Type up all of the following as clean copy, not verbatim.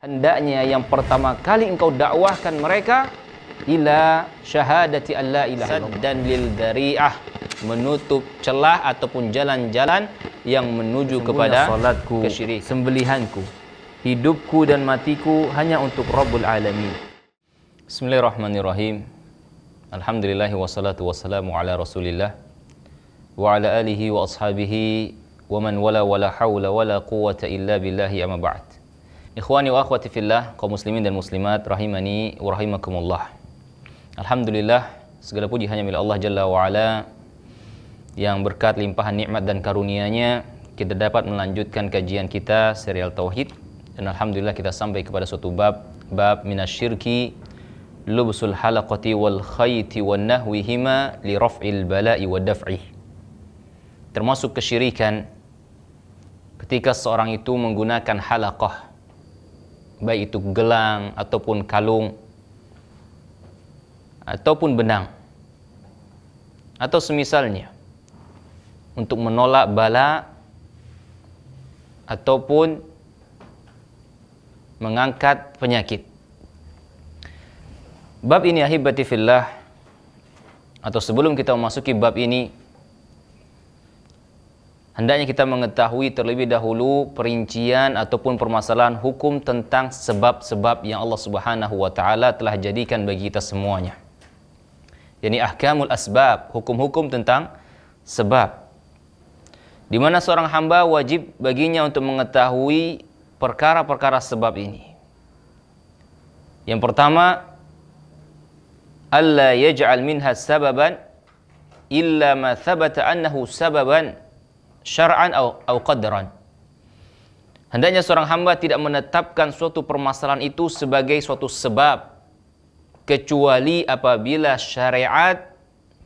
Hendaknya yang pertama kali engkau dakwahkan mereka ila syahadati alla ilaha illallah dan lil dari'ah, menutup celah ataupun jalan-jalan yang menuju kepada salatku, kesyirikan, sembelihanku, hidupku dan matiku hanya untuk Rabbul Alamin. Bismillahirrahmanirrahim. Alhamdulillah wassalatu wassalamu ala Rasulillah wa ala alihi wa ashabihi wa man wala hawla wala quwwata illa billahi amma ba'd. Ikhwani wa akhwati fillah, kaum muslimin dan muslimat rahimani wa rahimakumullah. Alhamdulillah, segala puji hanya milik Allah Jalla wa Ala yang berkat limpahan nikmat dan karunia-Nya kita dapat melanjutkan kajian kita serial tauhid, dan alhamdulillah kita sampai kepada suatu bab minasyirki lubsul halaqati wal khayti wan nahwihima li raf'il bala'i wa daf'ih. Termasuk kesyirikan ketika seorang itu menggunakan halaqah, baik itu gelang ataupun kalung ataupun benang atau semisalnya, untuk menolak bala ataupun mengangkat penyakit. Bab ini ahibati fillah, atau sebelum kita memasuki bab ini, hendaknya kita mengetahui terlebih dahulu perincian ataupun permasalahan hukum tentang sebab-sebab yang Allah Subhanahu wa taala telah jadikan bagi kita semuanya. Yani ahkamul asbab, hukum-hukum tentang sebab, di mana seorang hamba wajib baginya untuk mengetahui perkara-perkara sebab ini. Yang pertama, alla yaj'al minha sababan illa ma thabata annahu sababan syar'an au qadran. Hendaknya seorang hamba tidak menetapkan suatu permasalahan itu sebagai suatu sebab kecuali apabila syariat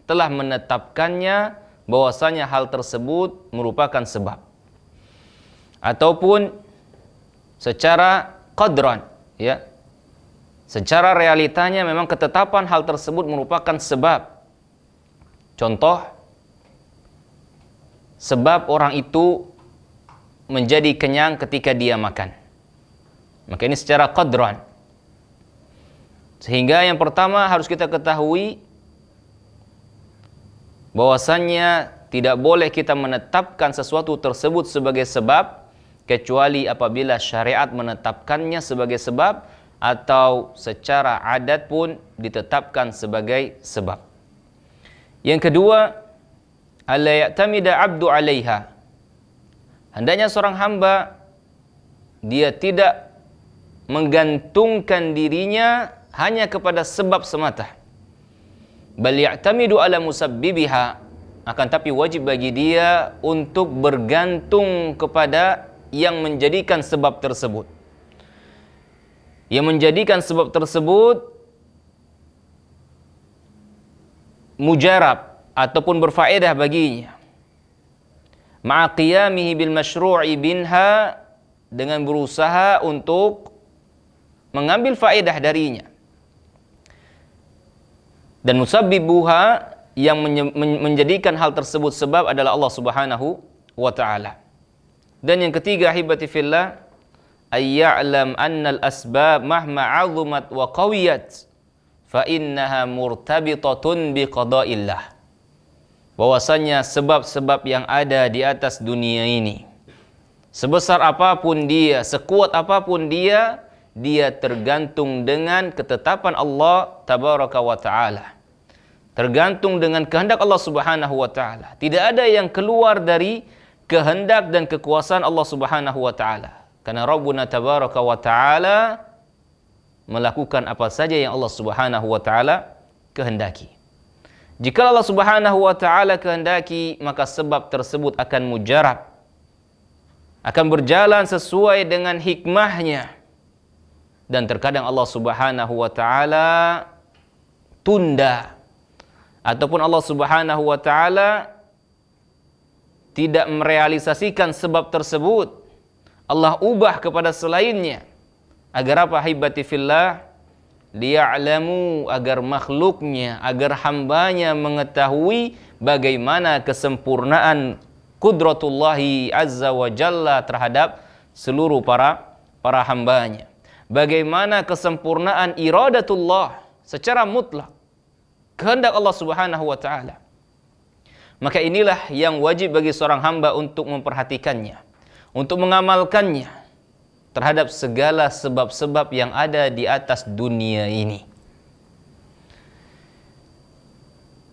telah menetapkannya bahwasanya hal tersebut merupakan sebab, ataupun secara qadran, ya, secara realitanya memang ketetapan hal tersebut merupakan sebab. Contoh, sebab orang itu menjadi kenyang ketika dia makan, maka ini secara qadran. Sehingga yang pertama harus kita ketahui bahwasannya tidak boleh kita menetapkan sesuatu tersebut sebagai sebab kecuali apabila syariat menetapkannya sebagai sebab atau secara adat pun ditetapkan sebagai sebab. Yang kedua, alla ya'tamida 'abdu 'alaiha. Hendaknya seorang hamba dia tidak menggantungkan dirinya hanya kepada sebab semata. Bal ya'tamidu 'ala musabbibiha, akan tapi wajib bagi dia untuk bergantung kepada yang menjadikan sebab tersebut. Yang menjadikan sebab tersebut mujarab ataupun berfaedah baginya, ma'a qiyamihi bil masyru'i binha, dengan berusaha untuk mengambil faedah darinya. Dan musabbibuha, yang menjadikan hal tersebut sebab, adalah Allah Subhanahu wa taala. Dan yang ketiga, ahibati fillah, ayya'lam annal asbab mahma 'azumat wa qawiyat fa innaha murtabitatun biqada'illah. Bahwasanya sebab-sebab yang ada di atas dunia ini, sebesar apapun dia, sekuat apapun dia, dia tergantung dengan ketetapan Allah Tabaraka wa Ta'ala, tergantung dengan kehendak Allah Subhanahu wa Ta'ala. Tidak ada yang keluar dari kehendak dan kekuasaan Allah Subhanahu wa Ta'ala, karena Rabbuna Tabaraka wa Ta'ala melakukan apa saja yang Allah Subhanahu wa Ta'ala kehendaki. Jika Allah Subhanahu wa taala kehendaki, maka sebab tersebut akan mujarab, akan berjalan sesuai dengan hikmahnya. Dan terkadang Allah Subhanahu wa taala tunda, ataupun Allah Subhanahu wa taala tidak merealisasikan sebab tersebut. Allah ubah kepada selainnya. Agar apa, hibati fillah? Liya'lamu, agar makhluknya, agar hambanya mengetahui bagaimana kesempurnaan kudratullahi azza wa jalla terhadap seluruh para hambanya. bagaimana kesempurnaan iradatullah secara mutlak, kehendak Allah Subhanahu wa taala. Maka inilah yang wajib bagi seorang hamba untuk memperhatikannya, untuk mengamalkannya terhadap segala sebab-sebab yang ada di atas dunia ini.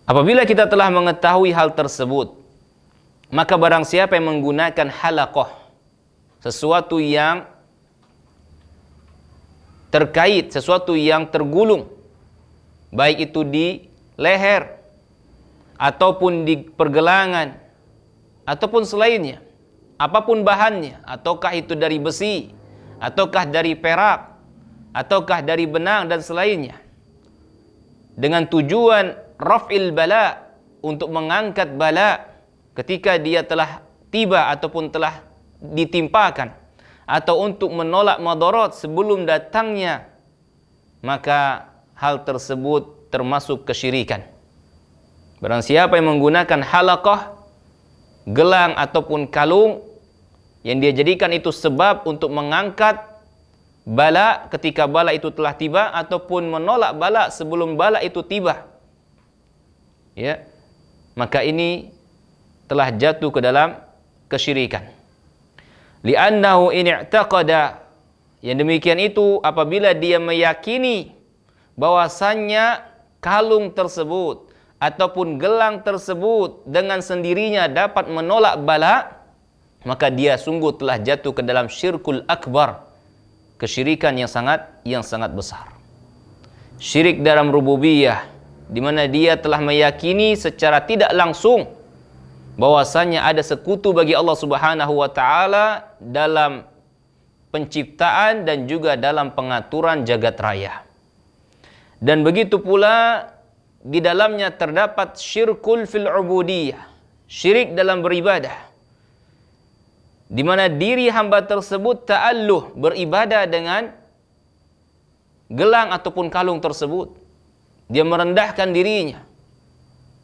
Apabila kita telah mengetahui hal tersebut, maka barang siapa yang menggunakan halaqah, sesuatu yang terkait, sesuatu yang tergulung, baik itu di leher, ataupun di pergelangan, ataupun selainnya, apapun bahannya, ataukah itu dari besi, ataukah dari perak, ataukah dari benang dan selainnya, dengan tujuan raf'il bala, untuk mengangkat bala ketika dia telah tiba ataupun telah ditimpakan, atau untuk menolak madarat sebelum datangnya, maka hal tersebut termasuk kesyirikan. Barang siapa yang menggunakan halaqah, gelang ataupun kalung, yang dia jadikan itu sebab untuk mengangkat bala ketika bala itu telah tiba, ataupun menolak bala sebelum bala itu tiba, ya, maka ini telah jatuh ke dalam kesyirikan. Li'annahu in i'taqada, yang demikian itu apabila dia meyakini bahwasannya kalung tersebut ataupun gelang tersebut dengan sendirinya dapat menolak bala, maka dia sungguh telah jatuh ke dalam syirkul akbar, kesyirikan yang sangat besar. Syirik dalam rububiyah, di mana dia telah meyakini secara tidak langsung bahwasanya ada sekutu bagi Allah Subhanahu wa taala dalam penciptaan dan juga dalam pengaturan jagat raya. Dan begitu pula di dalamnya terdapat syirkul fil ubudiyah, syirik dalam beribadah, di mana diri hamba tersebut ta'alluh beribadah dengan gelang ataupun kalung tersebut. Dia merendahkan dirinya,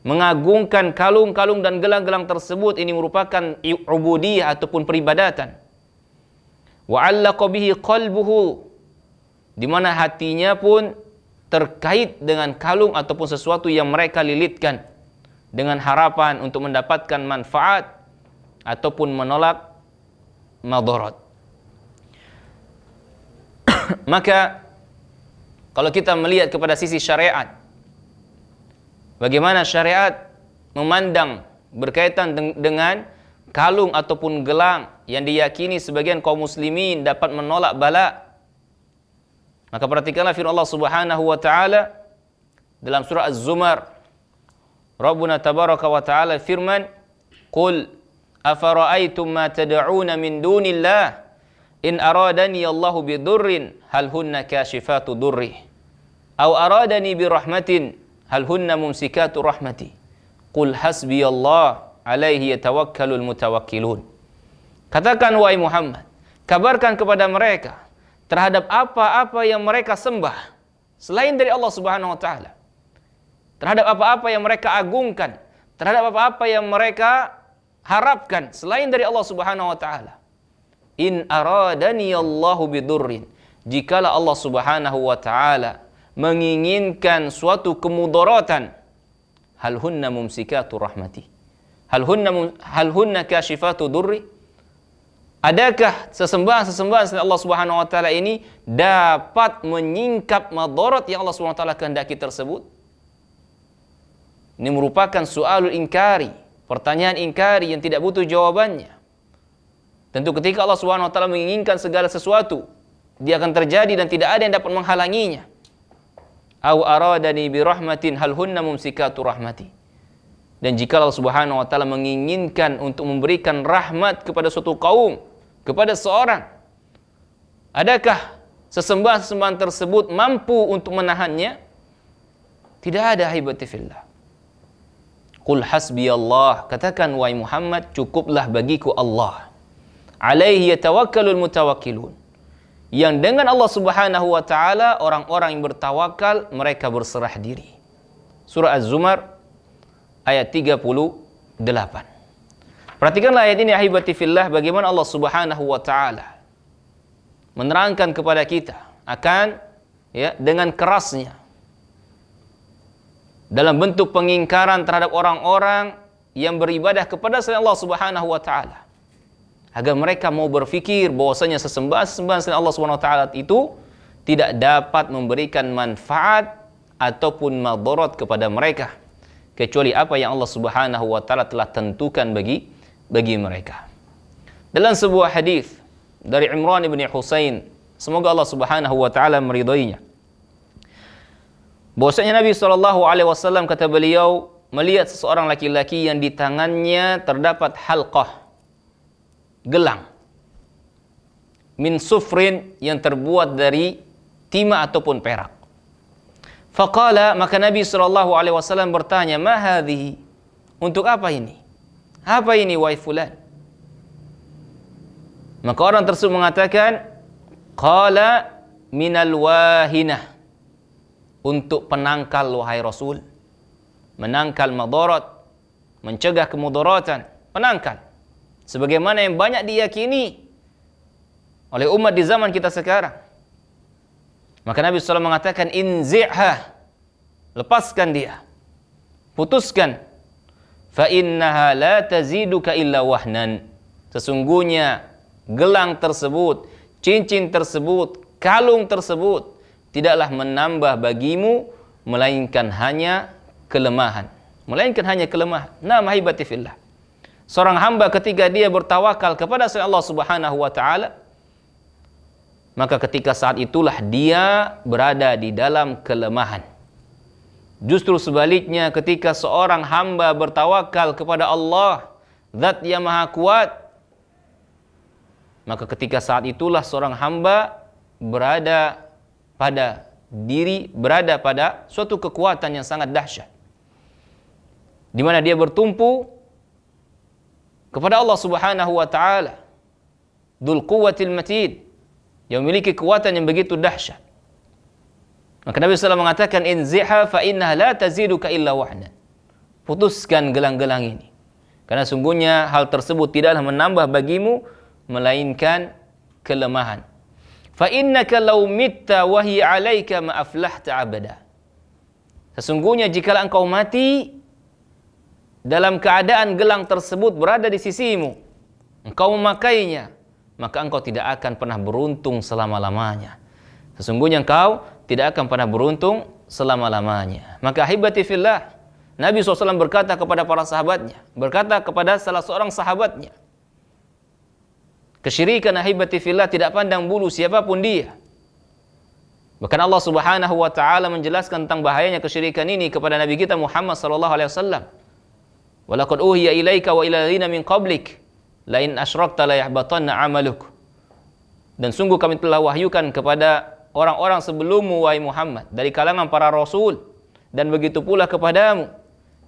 mengagungkan kalung-kalung dan gelang-gelang tersebut. Ini merupakan ubudiyah ataupun peribadatan. Wa 'allaqa bihi qalbuhu, di mana hatinya pun terkait dengan kalung ataupun sesuatu yang mereka lilitkan dengan harapan untuk mendapatkan manfaat ataupun menolak madarat. Maka kalau kita melihat kepada sisi syariat, bagaimana syariat memandang berkaitan dengan kalung ataupun gelang yang diyakini sebagian kaum muslimin dapat menolak bala, maka perhatikanlah firman Allah Subhanahu wa taala dalam surah Az-Zumar. Rabbuna tabaraka wa taala firman, "Qul afara'aytum ma tad'una min dunillah in aradani Allahu bidurrin hal hunna kashifatu durri aw aradani birahmatin hal hunna mumsikatu rahmati qul hasbiyallah alaihi yatawakkalul mutawakkilun." Katakan wahai Muhammad, kabarkan kepada mereka terhadap apa-apa yang mereka sembah selain dari Allah Subhanahu wa taala, terhadap apa-apa yang mereka agungkan, terhadap apa-apa yang mereka harapkan selain dari Allah Subhanahu wa taala. In aradani Allahu bidurrin, jikalau Allah Subhanahu wa taala menginginkan suatu kemudaratan, hal hunna mumsikatu rahmati, hal hunna kashifatu durri, adakah sesembahan-sesembahan selain Allah Subhanahu wa taala ini dapat menyingkap madarat yang Allah Subhanahu wa taala kehendaki tersebut? Ini merupakan soalul inkari, pertanyaan inkari yang tidak butuh jawabannya. Tentu ketika Allah Subhanahu wa taala menginginkan segala sesuatu, dia akan terjadi dan tidak ada yang dapat menghalanginya. Au aradani bi rahmatin hal hunna mumsikatu rahmati. Dan jika Allah Subhanahu wa taala menginginkan untuk memberikan rahmat kepada suatu kaum, kepada seorang, adakah sesembahan-sesembahan tersebut mampu untuk menahannya? Tidak ada, haibati fillah. Qul hasbiyallah, katakan wahai Muhammad, cukuplah bagiku Allah. Alaihi yatawakkalul mutawakkilun, yang dengan Allah Subhanahu wa taala orang-orang yang bertawakal mereka berserah diri. Surah Az-Zumar ayat 38. Perhatikanlah ayat ini, ahibati fillah, bagaimana Allah Subhanahu wa taala menerangkan kepada kita akan dengan kerasnya dalam bentuk pengingkaran terhadap orang-orang yang beribadah kepada selain Allah Subhanahu wa taala, agar mereka mau berpikir bahwasanya sesembahan-sesembahan selain Allah Subhanahu wa taala itu tidak dapat memberikan manfaat ataupun madarat kepada mereka kecuali apa yang Allah Subhanahu wa taala telah tentukan bagi mereka. Dalam sebuah hadis dari Imran bin Husain, semoga Allah Subhanahu wa taala meridainya, bahwasanya Nabi SAW kata beliau melihat seseorang laki-laki yang di tangannya terdapat halqah, gelang min sufrin, yang terbuat dari timah ataupun perak. Faqala, maka Nabi SAW bertanya, ma hadhihi, untuk apa ini? Apa ini wahai fulan? Maka orang tersebut mengatakan, qala minal wahinah, untuk penangkal wahai Rasul, menangkal madarat, mencegah kemudaratan, penangkal. Sebagaimana yang banyak diyakini oleh umat di zaman kita sekarang. Maka Nabi SAW mengatakan, inzi'ha, lepaskan dia, putuskan. Fa innaha la taziduka illa wahnan, sesungguhnya gelang tersebut, cincin tersebut, kalung tersebut tidaklah menambah bagimu melainkan hanya kelemahan. Melainkan hanya kelemahan. Nah, mahibati fillah, seorang hamba ketika dia bertawakal kepada Allah Subhanahu wa taala, maka ketika saat itulah dia berada di dalam kelemahan. Justru sebaliknya, ketika seorang hamba bertawakal kepada Allah, Zat yang Maha Kuat, maka ketika saat itulah seorang hamba berada pada suatu kekuatan yang sangat dahsyat, di mana dia bertumpu kepada Allah Subhanahu wa taala, Dzul Quwwatil Matin, yang memiliki kekuatan yang begitu dahsyat. Maka Nabi SAW mengatakan, inziha fa innaha la taziduka illa wahnan, putuskan gelang-gelang ini, karena sungguhnya hal tersebut tidaklah menambah bagimu melainkan kelemahan. Fa innaka law mitta wa hiya 'alaika ma aflahta abada, sesungguhnya jika engkau mati dalam keadaan gelang tersebut berada di sisimu, engkau memakainya, maka engkau tidak akan pernah beruntung selama-lamanya. Sesungguhnya engkau tidak akan pernah beruntung selama-lamanya. Maka ahibati fillah, Nabi SAW berkata kepada para sahabatnya, berkata kepada salah seorang sahabatnya, kesyirikan ahibati fillah tidak pandang bulu siapapun dia. Bahkan Allah Subhanahu wa taala menjelaskan tentang bahayanya kesyirikan ini kepada Nabi kita Muhammad sallallahu alaihi wasallam. Wa laqad uhiya ilaika wa ila alladziina min qablik la in asyrakta la yahbatanna 'amaluk. Dan sungguh kami telah wahyukan kepada orang-orang sebelummu wahai Muhammad dari kalangan para rasul, dan begitu pula kepadamu,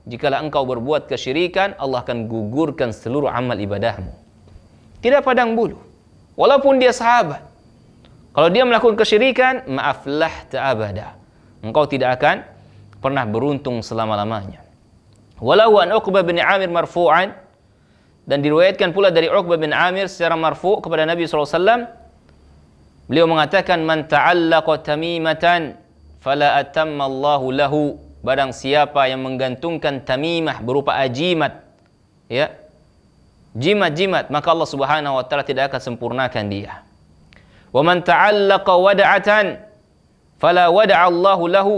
jikalau engkau berbuat kesyirikan, Allah akan gugurkan seluruh amal ibadahmu. Tidak padang bulu, walaupun dia sahabat. Kalau dia melakukan kesyirikan, maaflah ta'abada, engkau tidak akan pernah beruntung selama-lamanya. Walau an Uqbah bin Amir marfu'an, dan diriwayatkan pula dari Uqbah bin Amir secara marfu' kepada Nabi SAW, beliau mengatakan, man ta'allaqa tamimatan fala atamma Allahu lahu, barang siapa yang menggantungkan tamimah berupa ajimat, ya, jimat-jimat, maka Allah Subhanahu wa taala tidak akan sempurnakan dia. Wa man ta'allaqa wada'atan fala wada'a Allahu lahu,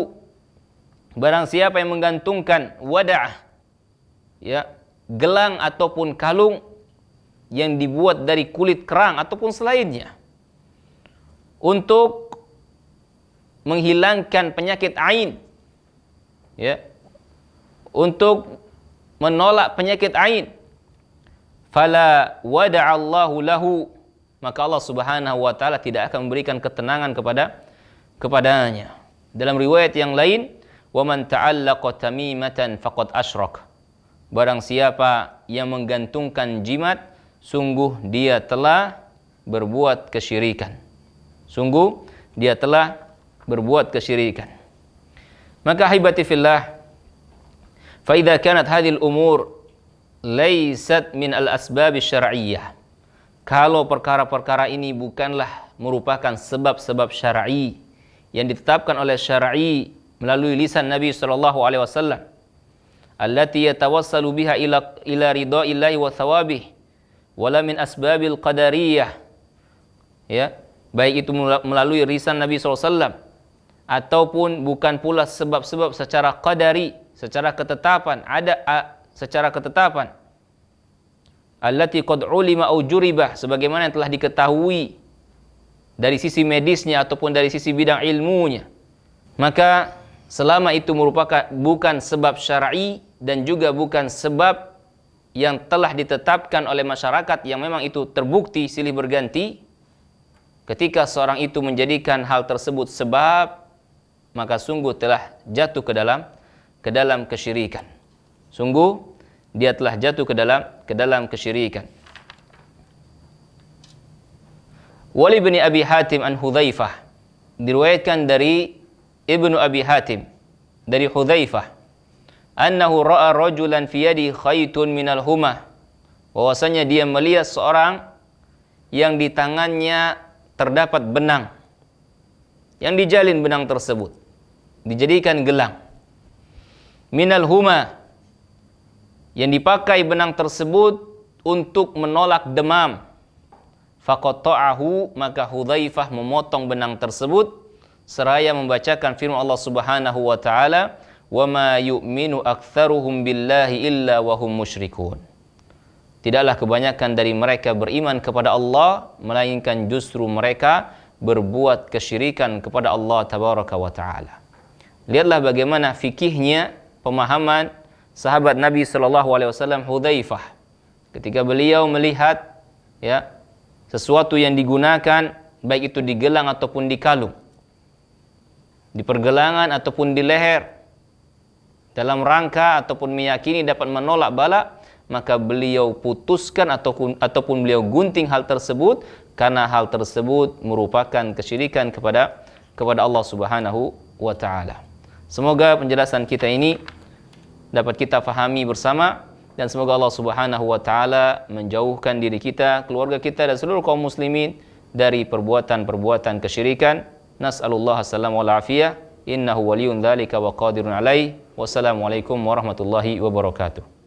barang siapa yang menggantungkan wada'ah, ya, gelang ataupun kalung yang dibuat dari kulit kerang ataupun selainnya untuk menghilangkan penyakit ain, ya, untuk menolak penyakit ain, fala wada'a Allahu lahu, maka Allah Subhanahu wa taala tidak akan memberikan ketenangan kepadanya. Dalam riwayat yang lain, wa man ta'allaqa tamimatan faqad asyrak, barang siapa yang menggantungkan jimat, sungguh dia telah berbuat kesyirikan. Sungguh dia telah berbuat kesyirikan. Maka ahibati fillah, fa idza kanat hadhil umur laysat min al-asbab asy-syar'iyyah, kalau perkara-perkara ini bukanlah merupakan sebab-sebab syar'i yang ditetapkan oleh syar'i melalui lisan Nabi sallallahu alaihi wasallam, allati yatawassalu biha ila ridaillahi wa thawabih wala min asbabil qadariyah, ya, baik itu melalui lisan Nabi sallallahu alaihi wasallam ataupun bukan pula sebab-sebab secara qadari, secara ketetapan, secara ketetapan, allati qad ulima au juribah, sebagaimana yang telah diketahui dari sisi medisnya ataupun dari sisi bidang ilmunya. Maka selama itu merupakan bukan sebab syar'i dan juga bukan sebab yang telah ditetapkan oleh masyarakat yang memang itu terbukti silih berganti, ketika seorang itu menjadikan hal tersebut sebab, maka sungguh telah jatuh ke dalam kesyirikan. Sungguh dia telah jatuh ke dalam kesyirikan. Wali bin Abi Hatim an Hudzaifah, diriwayatkan dari Ibnu Abi Hatim dari Hudzaifah, annahu ra'a rajulan fi yadi khaytun minal humah, bahwasanya dia melihat seorang yang di tangannya terdapat benang, yang dijalin benang tersebut dijadikan gelang, minal huma, yang dipakai benang tersebut untuk menolak demam. Faqata'ahu, maka Hudzaifah memotong benang tersebut seraya membacakan firman Allah Subhanahu wa taala, "Wa ma yu'minu aktsaruhum billahi illa wa hum musyrikun." Tidaklah kebanyakan dari mereka beriman kepada Allah melainkan justru mereka berbuat kesyirikan kepada Allah tabaraka wa taala. Lihatlah bagaimana fikihnya pemahaman sahabat Nabi sallallahu alaihi wasallam Hudzaifah ketika beliau melihat, ya, sesuatu yang digunakan baik itu di gelang ataupun di kalung, di pergelangan ataupun di leher, dalam rangka ataupun meyakini dapat menolak bala, maka beliau putuskan ataupun beliau gunting hal tersebut karena hal tersebut merupakan kesyirikan kepada Allah Subhanahu wa taala. Semoga penjelasan kita ini dapat kita fahami bersama, dan semoga Allah Subhanahu wa taala menjauhkan diri kita, keluarga kita dan seluruh kaum muslimin dari perbuatan-perbuatan kesyirikan. Nas'alullah as-salam wal afiyah, innahu waliyun dzalika wa qadirun alaih. Wassalamualaikum warahmatullahi wabarakatuh.